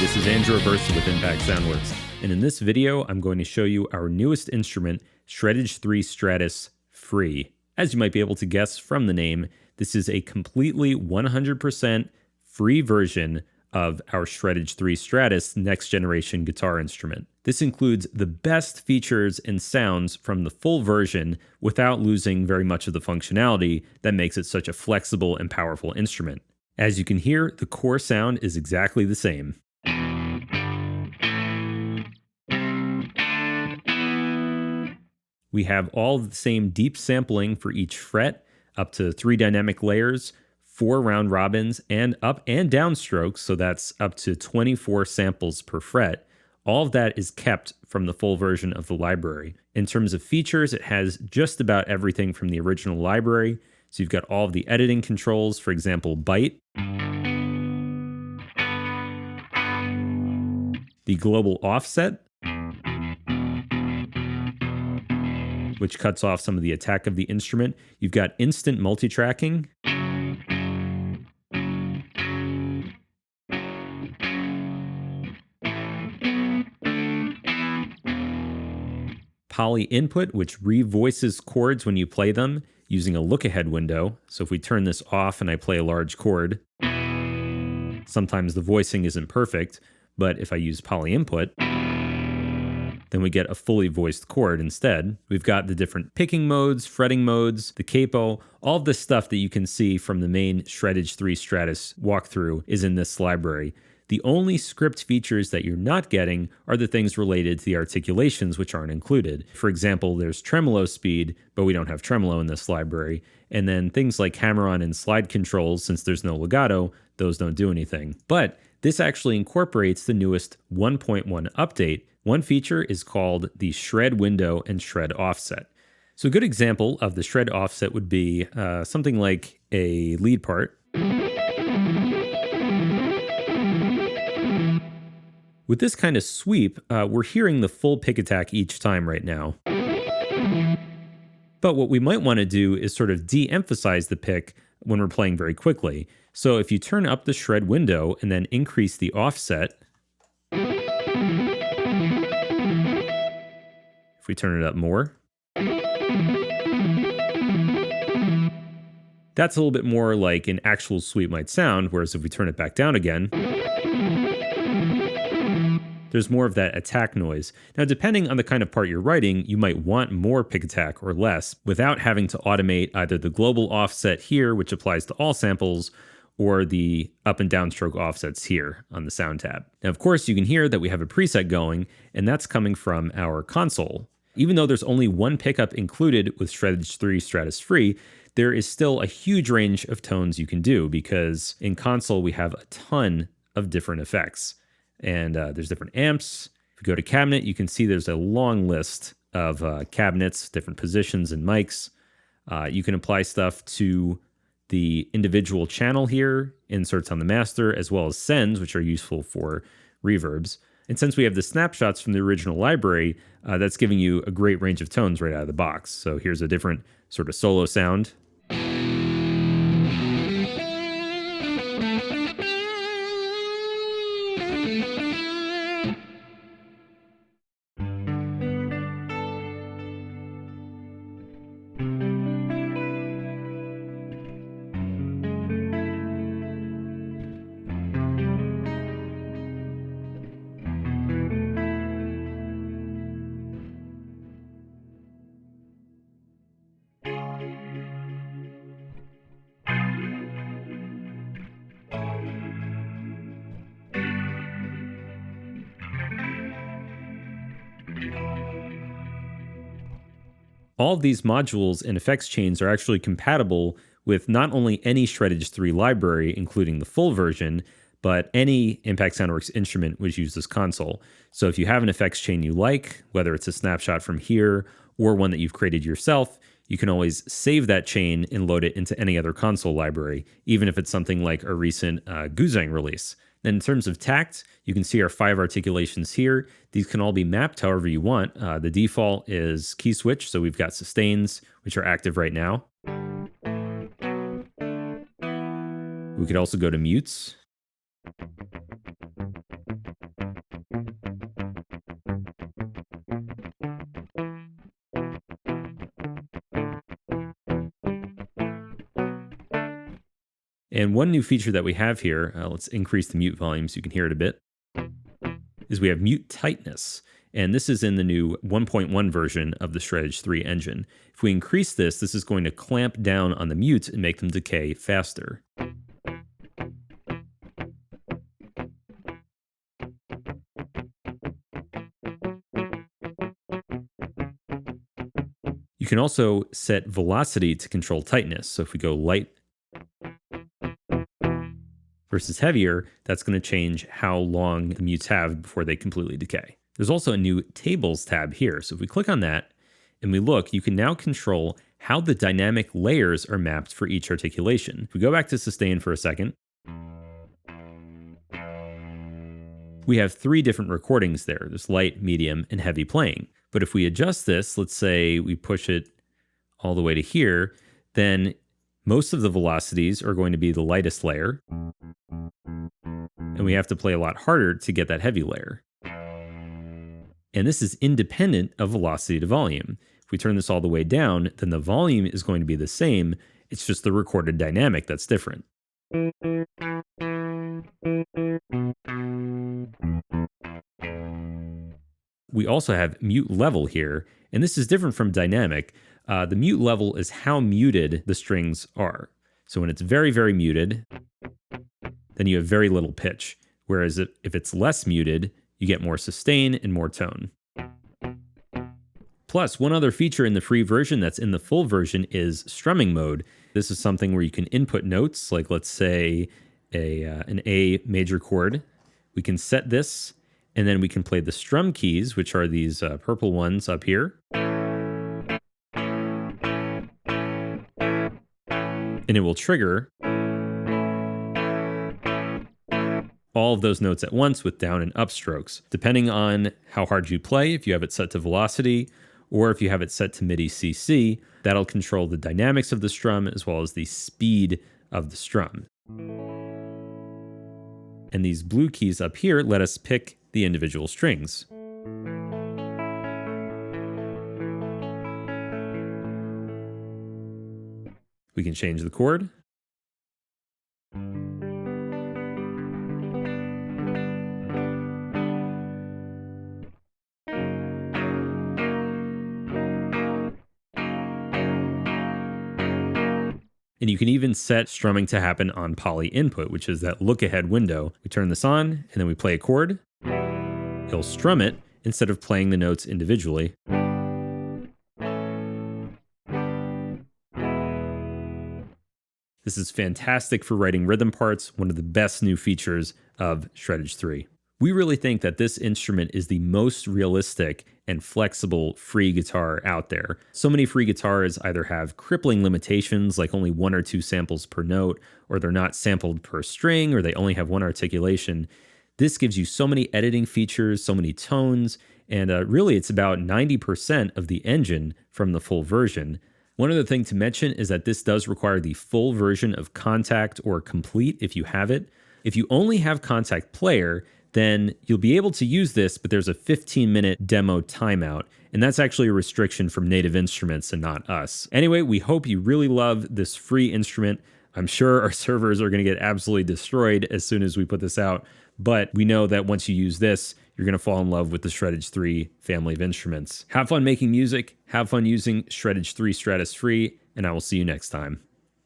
this is Andrew Aversa with Impact Soundworks, and in this video I'm going to show you our newest instrument, Shreddage 3 Stratus Free. As you might be able to guess from the name, this is a completely 100% free version of our Shreddage 3 Stratus next generation guitar instrument. This includes the best features and sounds from the full version without losing very much of the functionality that makes it such a flexible and powerful instrument. As you can hear, the core sound is exactly the same. We have all the same deep sampling for each fret, up to 3 dynamic layers, 4 round robins, and up and down strokes, so that's up to 24 samples per fret. All of that is kept from the full version of the library. In terms of features, it has just about everything from the original library. So you've got all of the editing controls, for example, bite, the global offset, which cuts off some of the attack of the instrument. You've got instant multi-tracking, poly input, which revoices chords when you play them using a lookahead window. So if we turn this off and I play a large chord, sometimes the voicing isn't perfect, but if I use poly input, then we get a fully voiced chord instead. We've got the different picking modes, fretting modes, the capo, all of the stuff that you can see from the main Shreddage 3 Stratus walkthrough is in this library. The only script features that you're not getting are the things related to the articulations, which aren't included. For example, there's tremolo speed, but we don't have tremolo in this library. And then things like hammer-on and slide controls, since there's no legato, those don't do anything. But this actually incorporates the newest 1.1 update. One feature is called the shred window and shred offset. So a good example of the shred offset would be something like a lead part. With this kind of sweep, we're hearing the full pick attack each time right now. But what we might want to do is sort of de-emphasize the pick when we're playing very quickly. So if you turn up the shred window and then increase the offset, if we turn it up more, that's a little bit more like an actual sweep might sound, whereas if we turn it back down again, there's more of that attack noise. Now, depending on the kind of part you're writing, you might want more pick attack or less without having to automate either the global offset here, which applies to all samples, or the up and down stroke offsets here on the sound tab. Now, of course, you can hear that we have a preset going, and that's coming from our console. Even though there's only one pickup included with Shreddage 3 Stratus Free, there is still a huge range of tones you can do, because in console we have a ton of different effects. And there's different amps. If you go to cabinet, you can see there's a long list of cabinets, different positions and mics. You can apply stuff to the individual channel here, inserts on the master, as well as sends, which are useful for reverbs. And since we have the snapshots from the original library, that's giving you a great range of tones right out of the box. So here's a different sort of solo sound. All of these modules and effects chains are actually compatible with not only any Shreddage 3 library, including the full version, but any Impact Soundworks instrument which uses console. So if you have an effects chain you like, whether it's a snapshot from here or one that you've created yourself, you can always save that chain and load it into any other console library, even if it's something like a recent Guzheng release. Then in terms of TACT, you can see our 5 articulations here. These can all be mapped however you want. The default is key switch, so we've got sustains, which are active right now. We could also go to mutes. And one new feature that we have here, let's increase the mute volume so you can hear it a bit, is we have mute tightness. And this is in the new 1.1 version of the Shreddage 3 engine. If we increase this, this is going to clamp down on the mutes and make them decay faster. You can also set velocity to control tightness. So if we go light versus heavier, that's going to change how long the mutes have before they completely decay. There's also a new tables tab here. So if we click on that and we look, you can now control how the dynamic layers are mapped for each articulation. If we go back to sustain for a second, we have 3 different recordings there. There's light, medium, and heavy playing. But if we adjust this, let's say we push it all the way to here, then most of the velocities are going to be the lightest layer. And we have to play a lot harder to get that heavy layer. And this is independent of velocity to volume. If we turn this all the way down, then the volume is going to be the same. It's just the recorded dynamic that's different. We also have mute level here, and this is different from dynamic. The mute level is how muted the strings are. So when it's very, very muted, then you have very little pitch. Whereas if it's less muted, you get more sustain and more tone. Plus, one other feature in the free version that's in the full version is strumming mode. This is something where you can input notes, like let's say an A major chord. We can set this, and then we can play the strum keys, which are these purple ones up here. And it will trigger all of those notes at once with down and up strokes, depending on how hard you play. If you have it set to velocity, or if you have it set to MIDI CC, that'll control the dynamics of the strum as well as the speed of the strum. And these blue keys up here let us pick the individual strings. We can change the chord. And you can even set strumming to happen on poly input, which is that look ahead window. We turn this on and then we play a chord. It'll strum it instead of playing the notes individually. This is fantastic for writing rhythm parts, one of the best new features of Shreddage 3. We really think that this instrument is the most realistic and flexible free guitar out there. So many free guitars either have crippling limitations, like only 1 or 2 samples per note, or they're not sampled per string, or they only have 1 articulation. This gives you so many editing features, so many tones, and really it's about 90% of the engine from the full version. One other thing to mention is that this does require the full version of Kontakt or Complete if you have it. If you only have Kontakt Player, then you'll be able to use this, but there's a 15-minute demo timeout, and that's actually a restriction from Native Instruments and not us. Anyway, we hope you really love this free instrument. I'm sure our servers are going to get absolutely destroyed as soon as we put this out, but we know that once you use this, you're going to fall in love with the Shreddage 3 family of instruments. Have fun making music, have fun using Shreddage 3 Stratus Free, and I will see you next time.